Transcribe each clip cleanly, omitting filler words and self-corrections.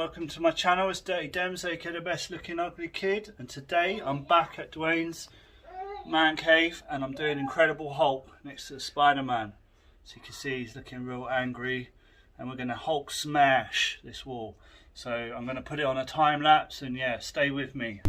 welcome to my channel. It's Dirty Dems, aka the best looking ugly kid, and today I'm back at Dwayne's man cave and I'm doing Incredible Hulk next to the Spider-Man. So you can see he's looking real angry and we're going to Hulk smash this wall. So I'm going to put it on a time lapse and yeah, stay with me.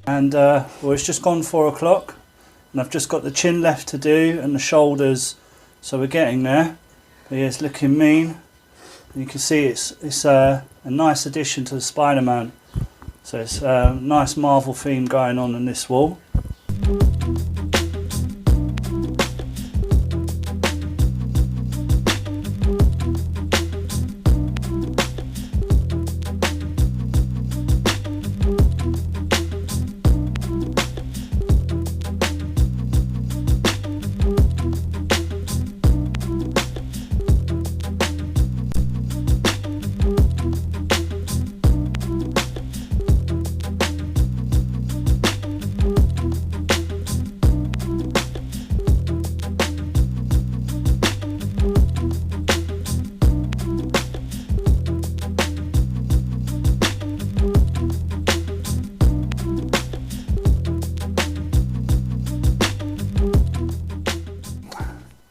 And well, it's just gone 4 o'clock and I've just got the chin left to do and the shoulders, so we're getting there. But yeah, it's looking mean. And you can see it's a nice addition to the Spider-Man. So it's a nice Marvel theme going on in this wall.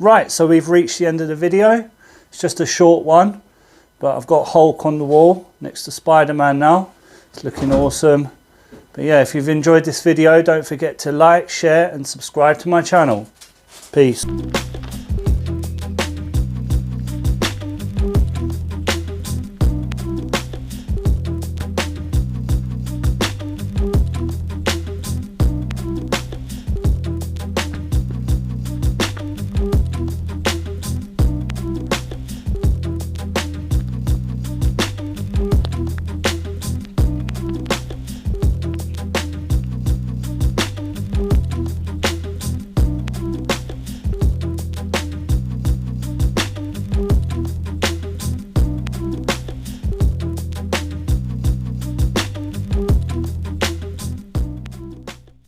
Right, so we've reached the end of the video. It's just a short one, but I've got Hulk on the wall next to Spider-Man now. It's looking awesome. But yeah, if you've enjoyed this video, don't forget to like, share and subscribe to my channel. Peace.